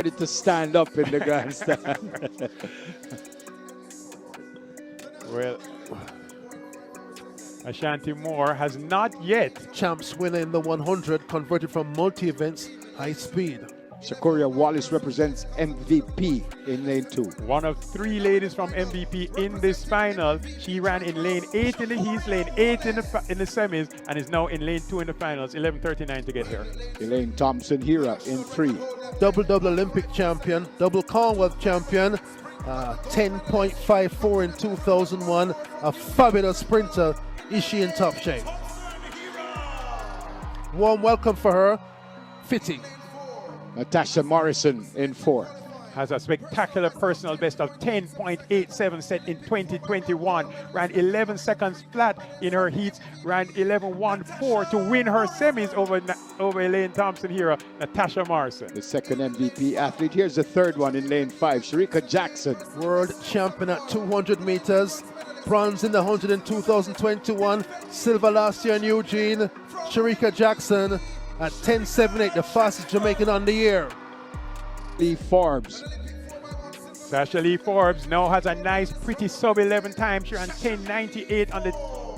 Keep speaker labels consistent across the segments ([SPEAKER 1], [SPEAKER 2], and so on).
[SPEAKER 1] Ready to stand up in the grandstand.
[SPEAKER 2] Well, Ashanti Moore has not yet.
[SPEAKER 3] Champs winner in the 100, converted from multi-events, high speed.
[SPEAKER 1] Shericka Wallace represents MVP in lane 2.
[SPEAKER 2] One of 3 ladies from MVP in this final. She ran in lane 8 in the heats, lane 8 in the semis, and is now in lane 2 in the finals. 11:39 to get here.
[SPEAKER 1] Elaine Thompson-Hira in 3.
[SPEAKER 3] Double Olympic champion, double Commonwealth champion, 10.54 in 2001. A fabulous sprinter. Is she in top shape? Warm welcome for her. Fitting.
[SPEAKER 1] Natasha Morrison in 4.
[SPEAKER 2] Has a spectacular personal best of 10.87 set in 2021. Ran 11 seconds flat in her heats. Ran 11.14 to win her semis over Elaine Thompson-Hira, Natasha Morrison.
[SPEAKER 1] The second MVP athlete. Here's the third one in lane 5, Shericka Jackson.
[SPEAKER 3] World champion at 200 meters. Bronze in the 100 in 2021. Silver last year in Eugene. Shericka Jackson at 10.78, the fastest Jamaican on the year.
[SPEAKER 1] Lee Forbes.
[SPEAKER 2] Sasha Lee Forbes now has a nice, pretty sub-11 time. She ran 10.98 on the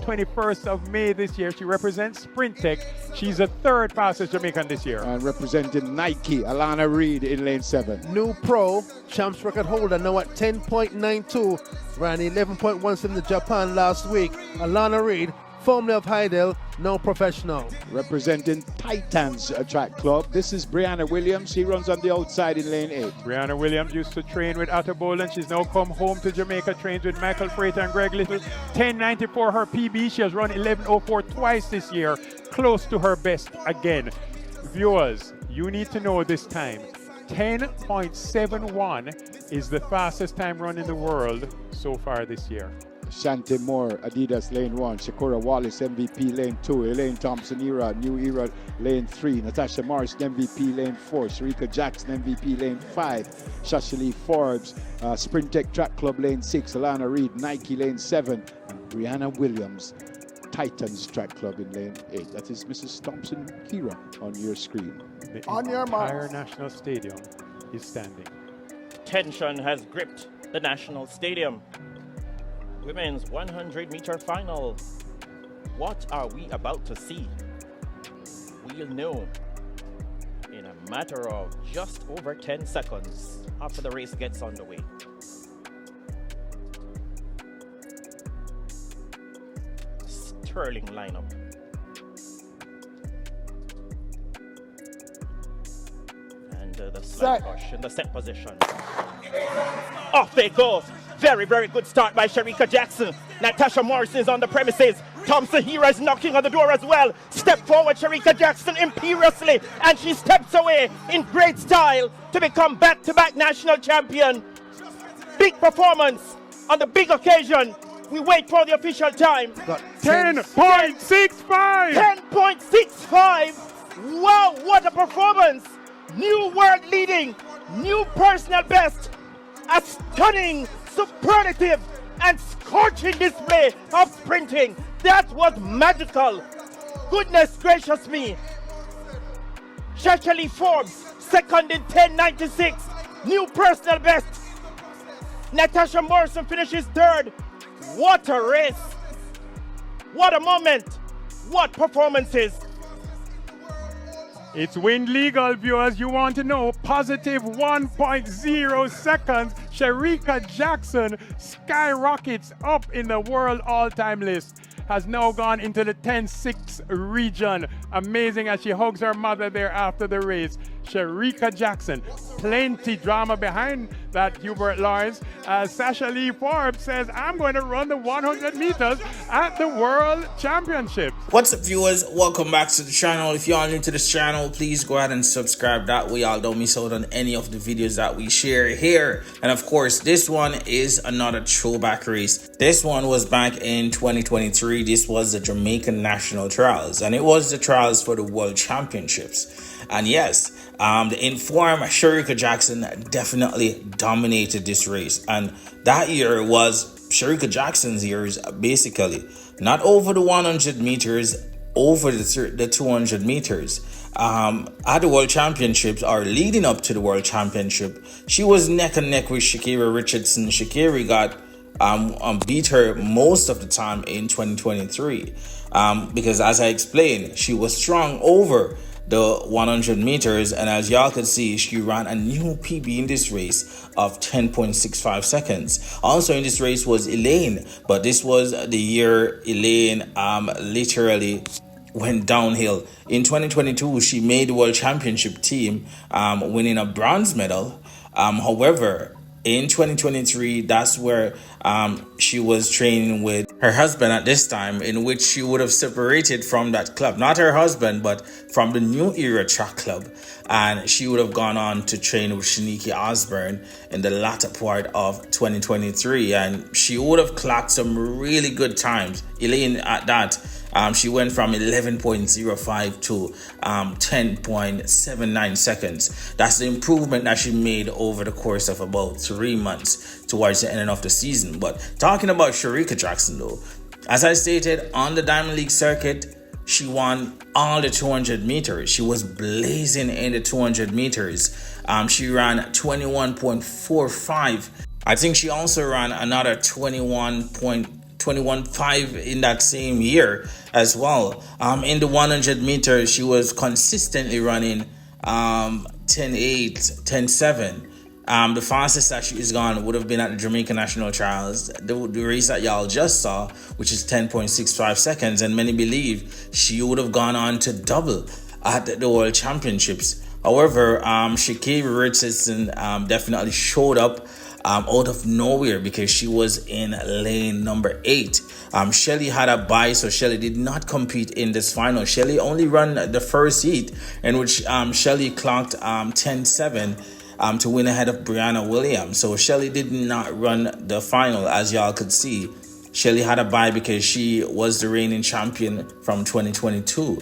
[SPEAKER 2] 21st of May this year. She represents Sprint Tech. She's the 3rd fastest Jamaican this year.
[SPEAKER 1] And representing Nike, Alana Reid in lane 7.
[SPEAKER 3] New pro, champs record holder, now at 10.92. Ran 11.17 in Japan last week. Alana Reid, formerly of Heidel, now professional.
[SPEAKER 1] Representing Titans Track Club. This is Brianna Williams. She runs on the outside in lane 8.
[SPEAKER 2] Brianna Williams used to train with Atta Bolan. She's now come home to Jamaica, trains with Michael Freighter and Greg Little. 10.94 her PB. She has run 11.04 twice this year, close to her best again. Viewers, you need to know this time. 10.71 is the fastest time run in the world so far this year.
[SPEAKER 1] Shanti Moore, Adidas lane 1. Shericka Wallace, MVP lane 2. Elaine Thompson-Hira, New Era lane 3. Natasha Morrison, MVP lane 4. Shericka Jackson, MVP lane 5. Sasha Lee Forbes, Sprint Tech Track Club lane 6. Alana Reid, Nike lane 7. And Brianna Williams, Titans Track Club in lane 8. That is Mrs. Thompson-Hira on your screen.
[SPEAKER 2] The
[SPEAKER 4] On your
[SPEAKER 2] entire
[SPEAKER 4] marks.
[SPEAKER 2] National Stadium is standing.
[SPEAKER 5] Tension has gripped the National Stadium. Women's 100-meter final. What are we about to see? We'll know in a matter of just over 10 seconds after the race gets underway. Sterling lineup. And the slide push in the set position. Off they go. Very, very good start by Shericka Jackson. Natasha Morrison is on the premises. Thompson-Hira is knocking on the door as well. Step forward, Shericka Jackson imperiously, and she steps away in great style to become back-to-back national champion. Big performance on the big occasion. We wait for the official time.
[SPEAKER 2] 10.65!
[SPEAKER 5] 10.65! Wow, what a performance! New world leading, new personal best. A stunning, superlative, and scorching display of sprinting. That was magical. Goodness gracious me. Sasha Lee Forbes, second in 10.96. New personal best. Natasha Morrison finishes 3rd. What a race. What a moment. What performances.
[SPEAKER 2] It's wind legal, viewers. You want to know? Positive 1.0 seconds. Shericka Jackson skyrockets up in the world all-time list. Has now gone into the 10.6 region. Amazing as she hugs her mother there after the race. Shericka Jackson. Plenty drama behind that, Hubert Lawrence. Sasha Lee Forbes says, I'm going to run the 100 meters at the World Championship.
[SPEAKER 6] What's up, viewers? Welcome back to the channel. If you are new to this channel, please go ahead and subscribe. That way y'all don't miss out on any of the videos that we share here. And of course, this one is another throwback race. This one was back in 2023. This was the Jamaican National Trials, and it was the trials for the World Championships. And yes, the informed Shericka Jackson definitely dominated this race. And that year was Shericka Jackson's years, basically. Not over the 100 meters, over the 200 meters. At the World Championships, or leading up to the World Championship, she was neck and neck with Sha'Carri Richardson. Sha'Carri got beat her most of the time in 2023 because, as I explained, she was strong over the 100 meters, and as y'all could see, she ran a new PB in this race of 10.65 seconds. Also in this race was Elaine, but this was the year Elaine literally went downhill. In 2022, she made the World Championship team, winning a bronze medal. However, in 2023, that's where she was training with her husband at this time, in which she would have separated from that club. Not her husband, but from the New Era Track Club. And she would have gone on to train with Shaniki Osborne in the latter part of 2023. And she would have clocked some really good times. Elaine at that. She went from 11.05 to 10.79 seconds. That's the improvement that she made over the course of about 3 months towards the end of the season. But talking about Shericka Jackson, though, as I stated, on the Diamond League circuit, she won all the 200 meters. She was blazing in the 200 meters. She ran 21.45. I think she also ran another 21.5 in that same year as well. In the 100 meters, she was consistently running 10.8, 10.7. The fastest that she's gone would have been at the Jamaica National Trials, the race that y'all just saw, which is 10.65 seconds, and many believe she would have gone on to double at the World Championships. However, Sha'Carri Richardson definitely showed up out of nowhere because she was in lane number 8. Shelly had a bye, so Shelly did not compete in this final. Shelly only ran the first heat, in which Shelly clocked 10.7 to win ahead of Brianna Williams. So Shelly did not run the final, as y'all could see. Shelly had a bye because she was the reigning champion from 2022.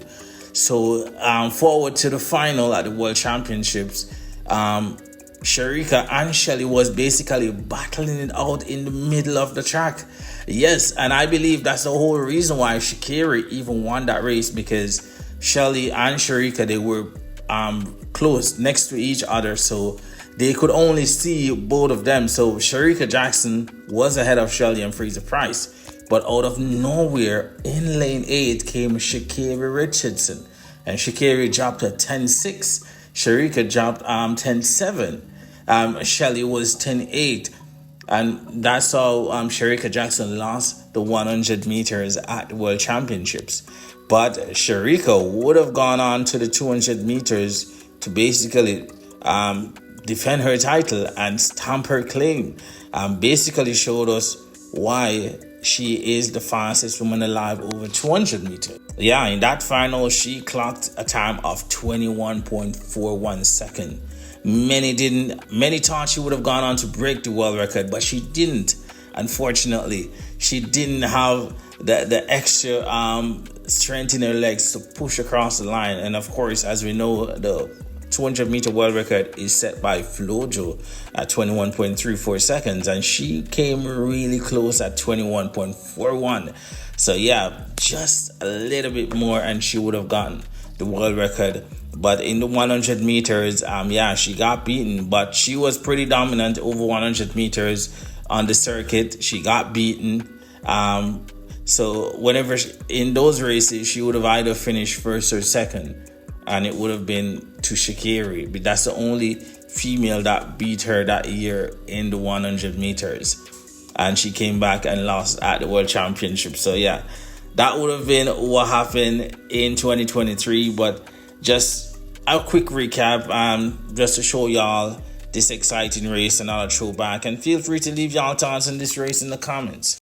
[SPEAKER 6] So forward to the final at the World Championships, Shericka and Shelly was basically battling it out in the middle of the track. Yes, and I believe that's the whole reason why Sha'Carri even won that race, because Shelly and Shericka, they were close next to each other, so they could only see both of them. So Shericka Jackson was ahead of Shelly and Fraser Price, but out of nowhere in lane 8 came Sha'Carri Richardson, and Sha'Carri dropped a 10.6. Shericka dropped 10.7. Shelly was 10.8, and that's how Shericka Jackson lost the 100 meters at the World Championships. But Shericka would have gone on to the 200 meters to basically defend her title and stamp her claim. Basically showed us why she is the fastest woman alive over 200 meters. Yeah, in that final, she clocked a time of 21.41 seconds. Many thought she would have gone on to break the world record, but she didn't. Unfortunately, she didn't have the extra strength in her legs to push across the line. And of course, as we know, the 200-meter world record is set by Flojo at 21.34 seconds, and she came really close at 21.41. So yeah, just a little bit more and she would have gotten the world record. But in the 100 meters, yeah, she got beaten, but she was pretty dominant over 100 meters on the circuit. She got beaten. So whenever in those races, she would have either finished first or second, and it would have been to Sha'Carri. But that's the only female that beat her that year in the 100 meters. And she came back and lost at the World Championship. So yeah, that would have been what happened in 2023. But just a quick recap, just to show y'all this exciting race, another throwback. And feel free to leave y'all thoughts on this race in the comments.